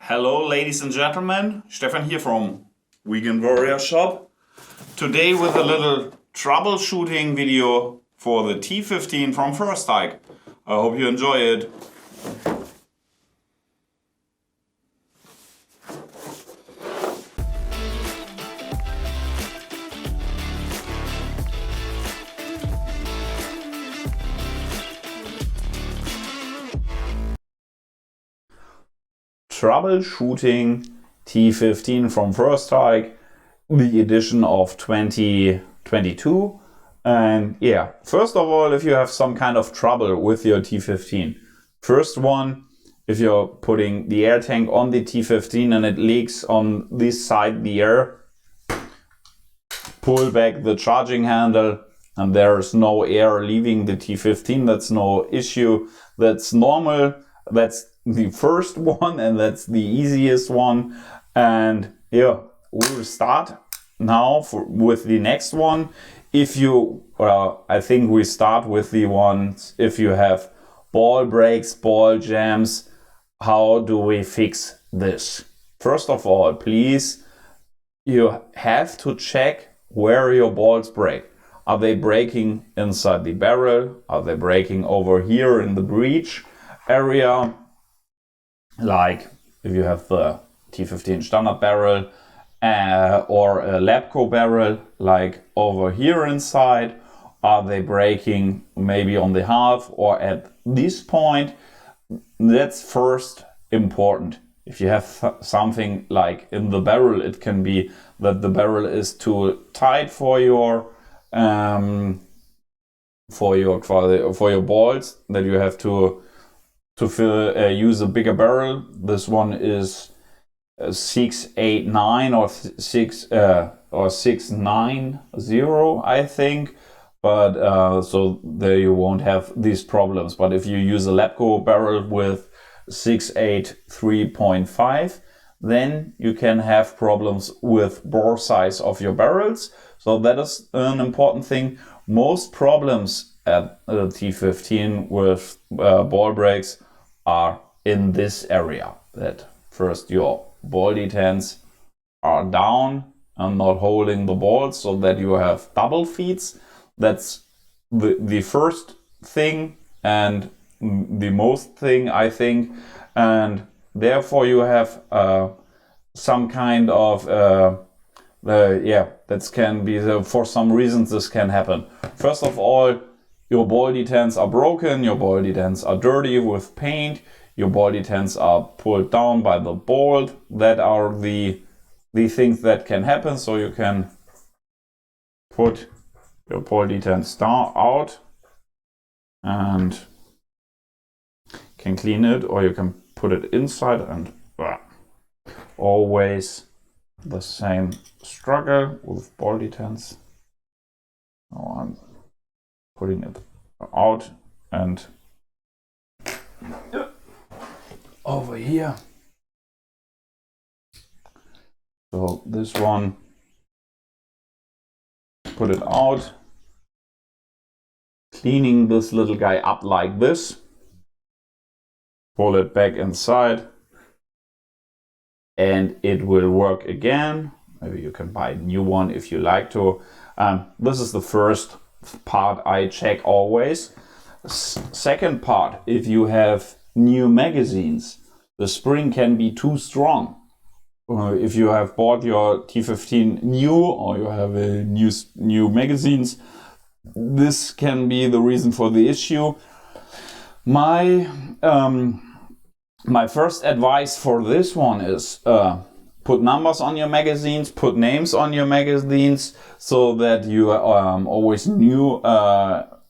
Hello ladies and gentlemen, Stefan here from weekendwarrior.shop. Today with a little troubleshooting video for the T15 from First Strike. I hope you enjoy it. Troubleshooting T15 from First Strike, the edition of 2022. And yeah, first of all, if you have some kind of trouble with your T15, first one, if you're putting the air tank on the T15 and it leaks on this side the air, pull back the charging handle and there's no air leaving the T15. That's no issue. That's normal. That's the first one and that's the easiest one. And yeah, we'll start now with the next one. If you, I think we start with the ones if you have ball breaks, ball jams. How do we fix this? First of all, please, you have to check where your balls break. Are they breaking inside the barrel? Are they breaking over here in the breech area? Like if you have the T15 standard barrel or a Labco barrel, like over here inside, are they breaking maybe on the half or at this point? That's first important. If you have something like in the barrel, it can be that the barrel is too tight for your balls, that you have to use a bigger barrel. This one is 689 or 690, I think. But so there you won't have these problems. But if you use a Labco barrel with 683.5, then you can have problems with bore size of your barrels. So that is an important thing. Most problems at the T15 with ball breaks are in this area. That first your ball detents are down and not holding the balls, so that you have double feeds. That's the first thing and the most thing, I think. And therefore you have some kind of that can be for some reasons this can happen. First of all, your ball detents are broken, your ball detents are dirty with paint, your ball detents are pulled down by the bolt. That are the things that can happen. So you can put your ball detents down out and can clean it, or you can put it inside, and always the same struggle with ball detents. Now I'm putting it out and over here. So this one, put it out, cleaning this little guy up like this, pull it back inside, and it will work again. Maybe you can buy a new one if you like to. This is the first part I check always. Second part, if you have new magazines, the spring can be too strong. If you have bought your T15 new, or you have a new magazines, this can be the reason for the issue. My first advice for this one is put numbers on your magazines, put names on your magazines, so that you always knew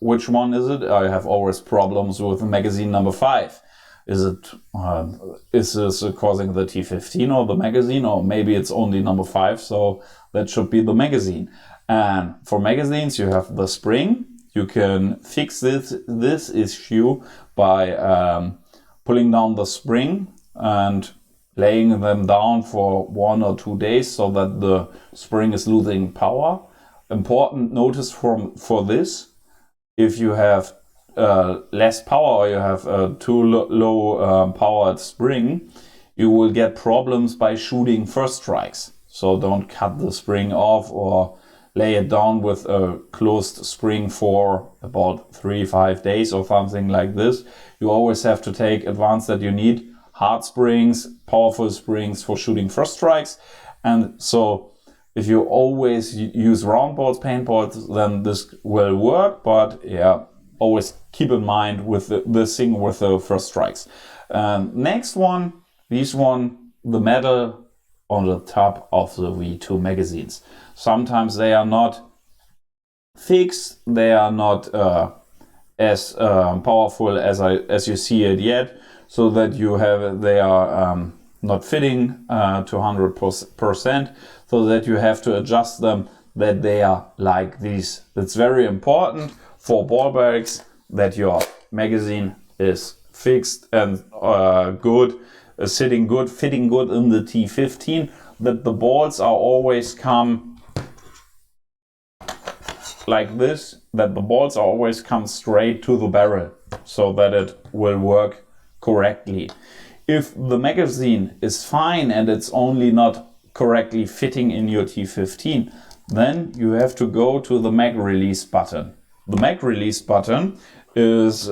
which one is it. I have always problems with magazine number 5. Is this causing the T15 or the magazine, or maybe it's only number 5, so that should be the magazine. And for magazines, you have the spring. You can fix this issue by pulling down the spring and laying them down for 1 or 2 days, so that the spring is losing power. Important notice for this: if you have less power, or you have too low powered spring, you will get problems by shooting first strikes. So don't cut the spring off or lay it down with a closed spring for about 3-5 days or something like this. You always have to take advantage that you need hard springs, powerful springs for shooting first strikes. And so if you always use round balls, paintballs, then this will work. But yeah, always keep in mind with this thing with the first strikes. Next one, the metal on the top of the V2 magazines. Sometimes they are not fixed, they are not as powerful as you see it yet, so that they are not fitting to 100%, so that you have to adjust them that they are like this. It's very important for ball bearings that your magazine is fixed and good, sitting good, fitting good in the T15, that the balls are always come like this, that the balls always come straight to the barrel, so that it will work correctly. If the magazine is fine and it's only not correctly fitting in your T15, then you have to go to the mag release button. The mag release button is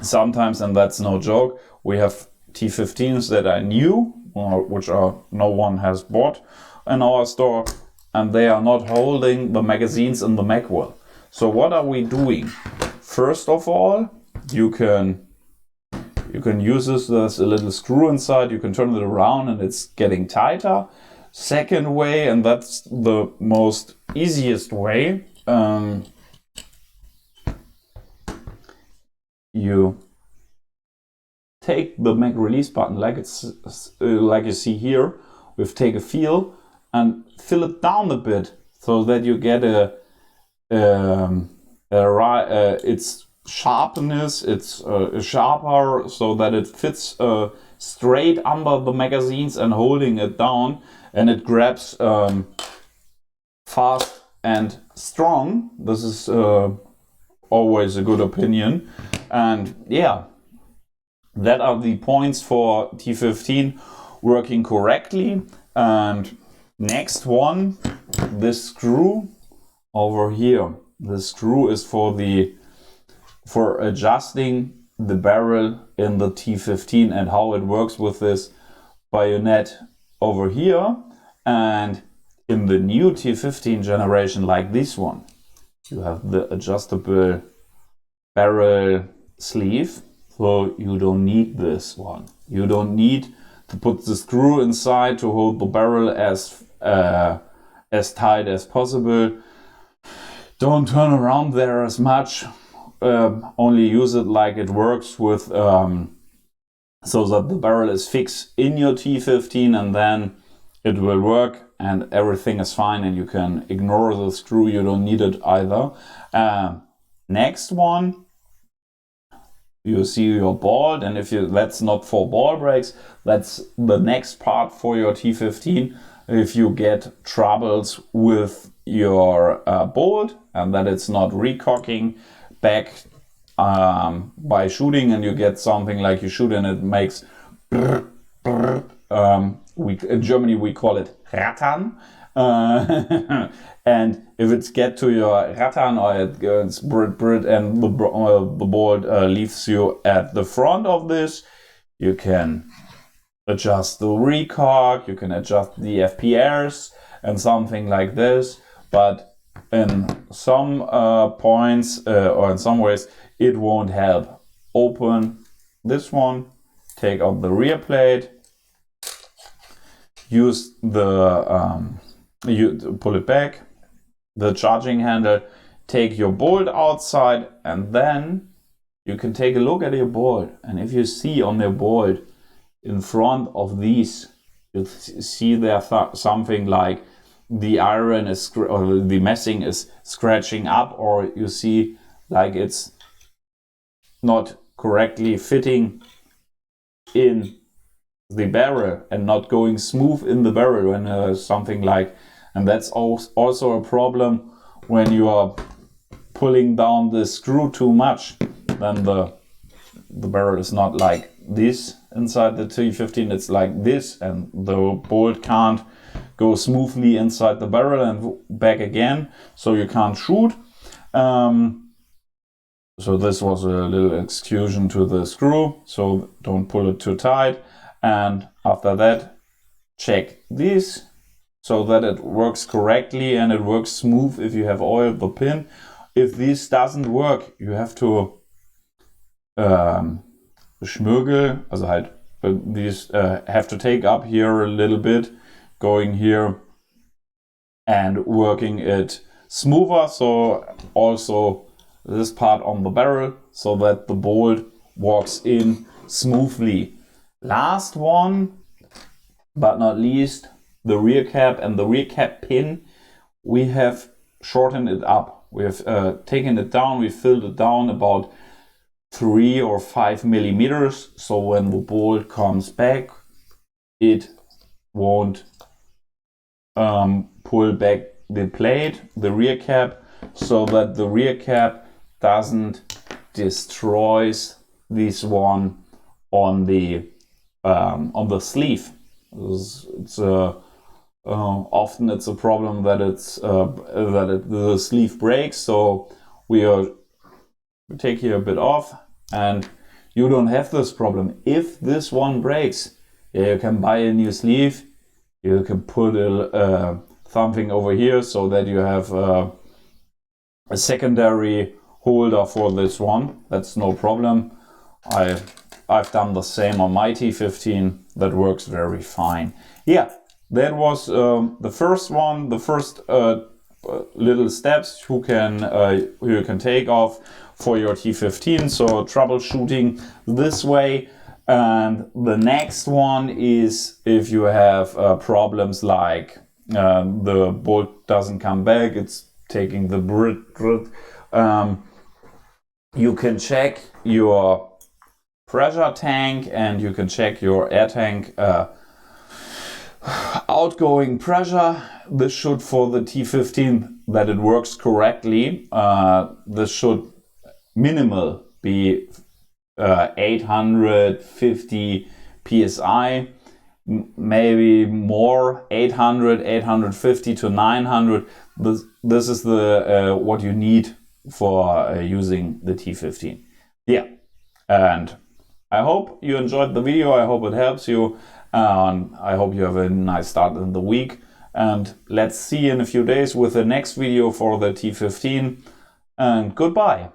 sometimes, and that's no joke, we have T15s that are new, or which no one has bought in our store, and they are not holding the magazines in the mag well. So what are we doing? First of all, you can use this. There's a little screw inside. You can turn it around and it's getting tighter. Second way, and that's the most easiest way, you take the mag release button like you see here. We've take a feel and fill it down a bit so that you get its sharpness, it's sharper, so that it fits straight under the magazines and holding it down, and it grabs fast and strong. This is always a good opinion. And yeah, that are the points for T15 working correctly. And next one, this screw over here. The screw is for adjusting the barrel in the T15 and how it works with this bayonet over here. And in the new T15 generation, like this one, you have the adjustable barrel sleeve, so you don't need this one. You don't need to put the screw inside to hold the barrel as tight as possible. Don't turn around there as much. Only use it like it works with, so that the barrel is fixed in your T15, and then it will work and everything is fine, and you can ignore the screw. You don't need it either. Next one, you see your ball, and that's not for ball breaks, that's the next part for your T15. If you get troubles with your bolt and that it's not recocking back by shooting, and you get something like you shoot and it makes brr, brr, in Germany we call it rattern, and if it's get to your rattern, or it goes brit, and the bolt leaves you at the front of this, you can adjust the recock, you can adjust the FPRs and something like this. But in some points or in some ways it won't help. Open this one, take out the rear plate, use the you pull it back, the charging handle, take your bolt outside, and then you can take a look at your bolt. And if you see on your bolt in front of these, you see there something like the iron is or the meshing is scratching up, or you see like it's not correctly fitting in the barrel and not going smooth in the barrel when something like, and that's also a problem when you are pulling down the screw too much, then the barrel is not like this inside the T15, it's like this, and the bolt can't go smoothly inside the barrel and back again, so you can't shoot. So this was a little excursion to the screw, so don't pull it too tight. And after that, check this so that it works correctly and it works smooth if you have oiled the pin. If this doesn't work, you have to schmürgel, also halt, these have to take up here a little bit, going here and working it smoother, so also this part on the barrel, so that the bolt walks in smoothly. Last one, but not least, the rear cap and the rear cap pin. We have shortened it up. We have taken it down, we filled it down about 3 or 5 millimeters, so when the bolt comes back, it won't pull back the plate, the rear cap, so that the rear cap doesn't destroy this one on the sleeve. It's often it's a problem that the sleeve breaks, so we take here a bit off, and you don't have this problem. If this one breaks, you can buy a new sleeve. You can put something over here so that you have a secondary holder for this one. That's no problem. I've done the same on my T15. That works very fine. Yeah, that was the first one, the first little steps you can take off for your T15. So troubleshooting this way. And the next one is if you have problems like the bolt doesn't come back, it's taking the grit. You can check your pressure tank and you can check your air tank outgoing pressure. This should, for the T15, that it works correctly, this should minimal be 850 psi, maybe more, 800, 850 to 900. This is the what you need for using the T15. Yeah, and I hope you enjoyed the video. I hope it helps you. I hope you have a nice start in the week. And let's see you in a few days with the next video for the T15. And goodbye.